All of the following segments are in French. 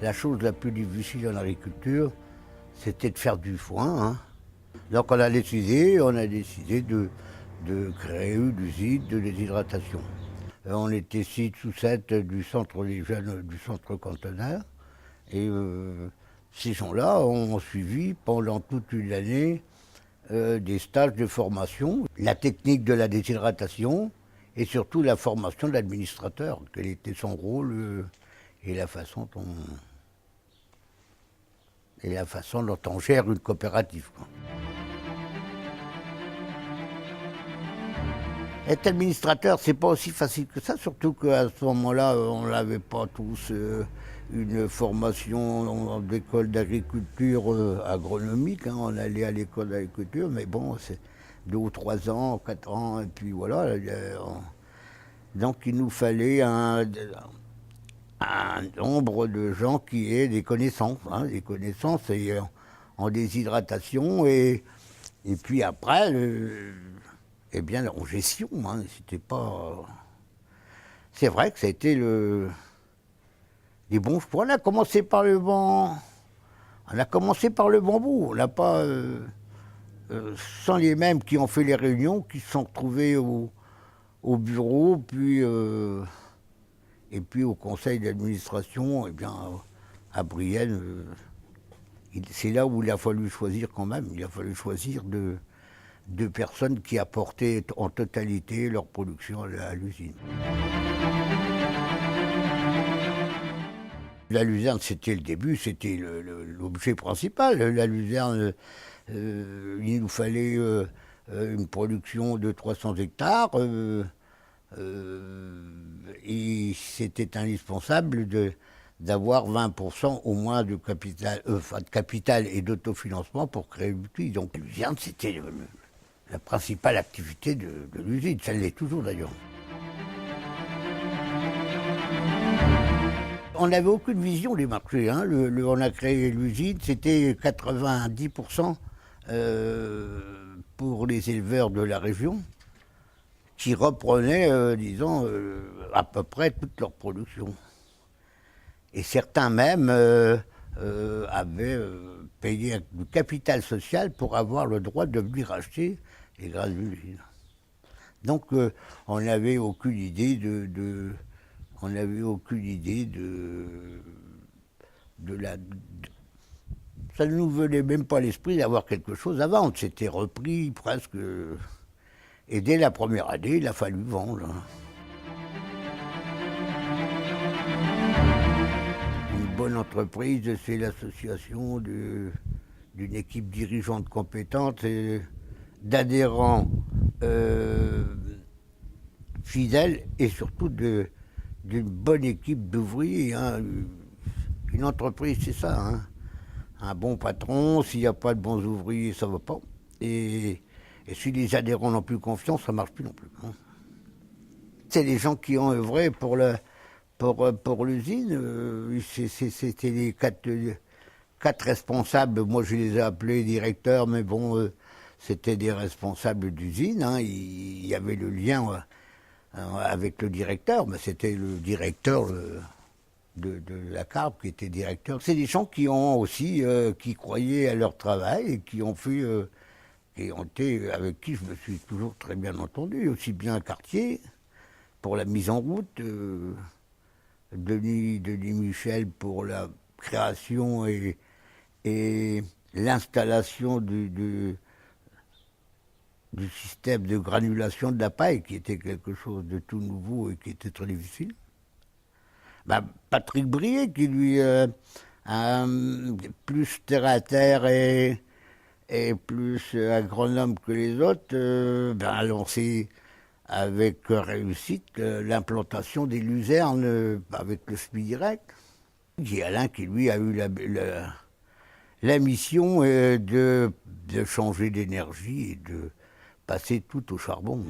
La chose la plus difficile en agriculture, c'était de faire du foin, hein. Donc on a décidé de créer une usine de déshydratation. On était 6 ou 7 du centre des jeunes du centre cantonal. Et ces gens-là ont suivi pendant toute une année des stages de formation, la technique de la déshydratation et surtout la formation de l'administrateur, quel était son rôle et la façon dont on gère une coopérative, quoi. Être administrateur, c'est pas aussi facile que ça, surtout qu'à ce moment-là, on n'avait pas tous une formation d'école d'agriculture agronomique, hein. On allait à l'école d'agriculture, mais bon, c'est 2 ou 3 ans, 4 ans, et puis voilà. Donc il nous fallait un nombre de gens qui aient des connaissances, hein, en déshydratation, et puis après, eh bien, en gestion, hein, c'était pas... C'est vrai que ça a été des bons choix. On a commencé par le bambou. On n'a pas... sans les mêmes qui ont fait les réunions, qui se sont retrouvés au bureau, puis... et puis au conseil d'administration, eh bien, à Brienne, c'est là où il a fallu choisir quand même. Il a fallu choisir deux personnes qui apportaient en totalité leur production à l'usine. La luzerne, c'était le début, c'était l'objet principal. La luzerne, il nous fallait une production de 300 hectares. Et c'était indispensable d'avoir 20% au moins de capital et d'autofinancement pour créer l'outil. Donc l'usine, c'était la principale activité de l'usine, ça l'est toujours d'ailleurs. On n'avait aucune vision des marchés, hein. On a créé l'usine, c'était 90% pour les éleveurs de la région, qui reprenaient, disons, à peu près toute leur production. Et certains même avaient payé du capital social pour avoir le droit de venir acheter les graisses d'usine. Donc on n'avait aucune idée ça ne nous venait même pas à l'esprit d'avoir quelque chose à vendre. C'était repris presque. Et dès la première année, il a fallu vendre. Une bonne entreprise, c'est l'association d'une équipe dirigeante compétente et d'adhérents fidèles et surtout d'une bonne équipe d'ouvriers, hein. Une entreprise, c'est ça, hein. Un bon patron, s'il n'y a pas de bons ouvriers, ça ne va pas. Et si les adhérents n'ont plus confiance, ça ne marche plus non plus, hein. C'est les gens qui ont œuvré pour l'usine. C'était les quatre responsables. Moi, je les ai appelés directeurs, mais bon, c'était des responsables d'usine, hein. Il y avait le lien avec le directeur, mais c'était le directeur de la Carpe qui était directeur. C'est des gens qui ont aussi, qui croyaient à leur travail et qui ont fait... avec qui je me suis toujours très bien entendu, aussi bien Cartier, pour la mise en route, Denis Michel pour la création et l'installation du système de granulation de la paille, qui était quelque chose de tout nouveau et qui était très difficile. Patrick Brier, qui lui plus terre à terre et plus agronome que les autres, a lancé avec réussite l'implantation des luzernes avec le SMI direct. Et Alain qui lui a eu la mission de changer d'énergie et de passer tout au charbon.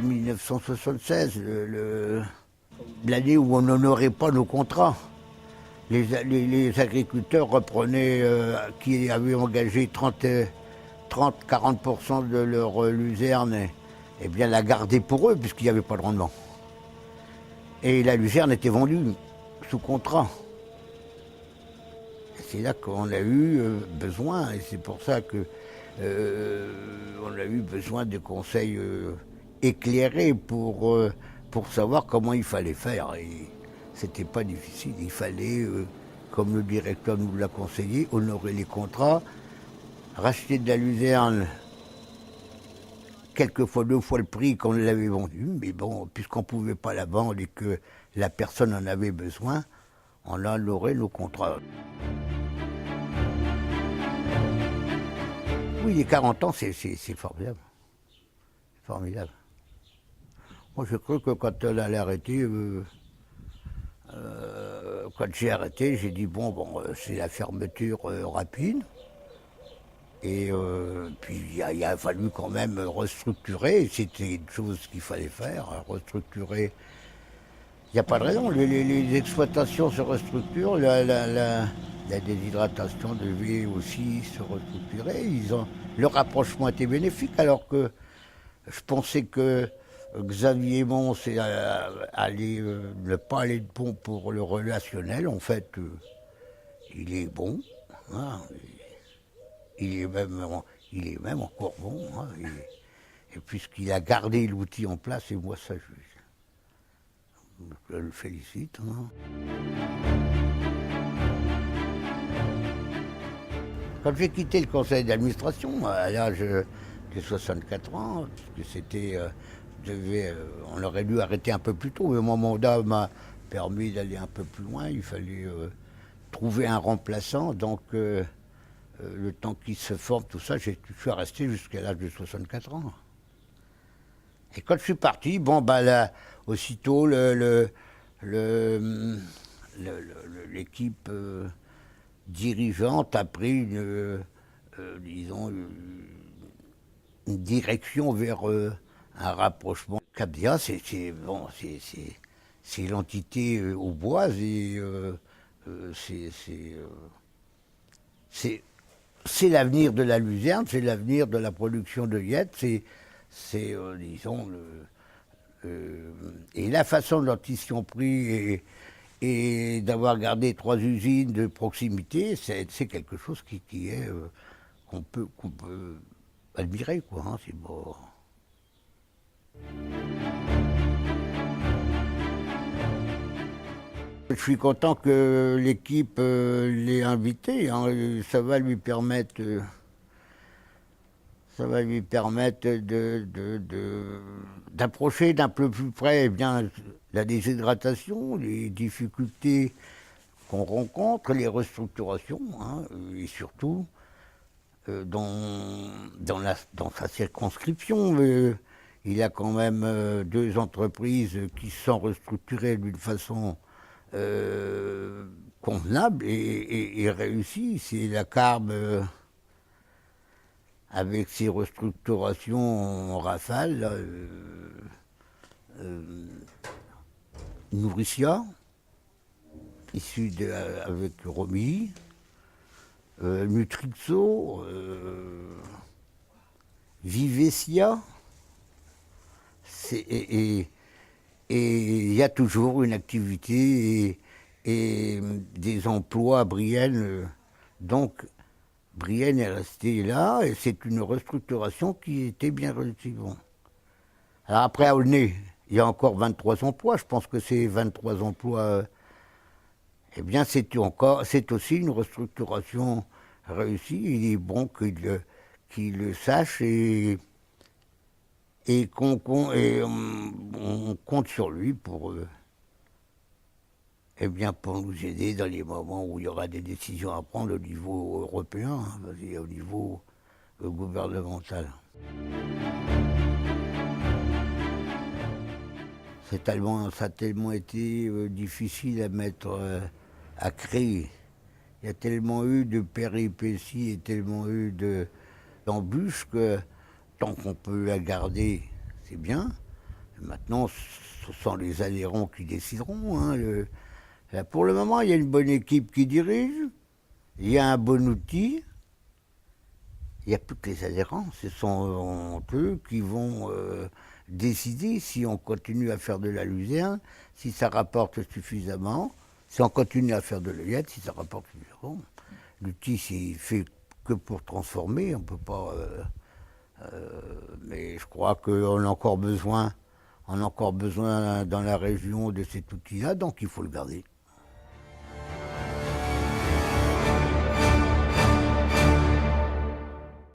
1976, l'année où on n'honorait pas nos contrats. les agriculteurs reprenaient, qui avaient engagé 30-40% de leur luzerne, eh bien la gardaient pour eux, puisqu'il n'y avait pas de rendement. Et la luzerne était vendue sous contrat. C'est là qu'on a eu besoin, et c'est pour ça que on a eu besoin de conseils éclairés pour savoir comment il fallait faire. Et c'était pas difficile, il fallait, comme le directeur nous l'a conseillé, honorer les contrats, racheter de la luzerne quelquefois 2 fois le prix qu'on l'avait vendue, mais bon, puisqu'on ne pouvait pas la vendre et que la personne en avait besoin, on a honoré nos contrats. Oui, les 40 ans, c'est formidable. Formidable. Moi, je crois que quand elle allait arrêter, quand j'ai arrêté, j'ai dit bon, c'est la fermeture rapide. Et puis il a fallu quand même restructurer, c'était une chose qu'il fallait faire, hein, restructurer. Il n'y a pas de raison, les exploitations se restructurent, la déshydratation devait aussi se restructurer. Le rapprochement était bénéfique, alors que je pensais que Xavier Mons allait ne pas aller de bon pour le relationnel. En fait, il est bon. Hein, il est même encore bon. Hein, et puisqu'il a gardé l'outil en place, et moi ça, je le félicite. Hein. Quand j'ai quitté le conseil d'administration, à l'âge de 64 ans, parce que c'était, on aurait dû arrêter un peu plus tôt, mais mon mandat m'a permis d'aller un peu plus loin. Il fallait trouver un remplaçant, donc le temps qu'il se forme, tout ça, je suis resté jusqu'à l'âge de 64 ans. Et quand je suis parti, bon, bah là, aussitôt, l'équipe dirigeante a pris disons, une direction vers un rapprochement. Capdia, c'est l'entité auboise et c'est l'avenir de la luzerne, c'est l'avenir de la production de hiettes, disons, et la façon dont ils s'y ont pris et d'avoir gardé 3 usines de proximité, c'est quelque chose qui est qu'on peut admirer, quoi. Hein, c'est beau. Je suis content que l'équipe l'ait invité. Hein, ça va lui permettre. Ça va lui permettre d'approcher d'un peu plus près, eh bien, la déshydratation, les difficultés qu'on rencontre, les restructurations, hein, et surtout dans sa circonscription. Il y a quand même 2 entreprises qui sont restructurées d'une façon convenable et réussie. C'est la Carbe avec ses restructurations en rafale, Nourricia, issu avec Romy, Nutrixo, Vivesia, et il y a toujours une activité et des emplois à Brienne. Donc, Brienne est restée là, et c'est une restructuration qui était bien réussie. Bon. Alors après, à Aulnay, il y a encore 23 emplois. Je pense que ces 23 emplois, eh bien, c'est aussi une restructuration réussie. Il est bon qu'il le sache et qu'on on compte sur lui pour nous aider dans les moments où il y aura des décisions à prendre au niveau européen, hein, et au niveau gouvernemental. Ça a tellement été difficile à à créer. Il y a tellement eu de péripéties et tellement eu d'embûches que tant qu'on peut la garder, c'est bien. Maintenant, ce sont les adhérents qui décideront. Hein, Pour le moment, il y a une bonne équipe qui dirige, il y a un bon outil, il n'y a plus que les adhérents. Ce sont eux qui vont décider si on continue à faire de la luzerne, si ça rapporte suffisamment, si on continue à faire de l'œillette, si ça rapporte suffisamment. L'outil, c'est fait que pour transformer, on ne peut pas... mais je crois qu'on a encore besoin dans la région de cet outil-là, donc il faut le garder.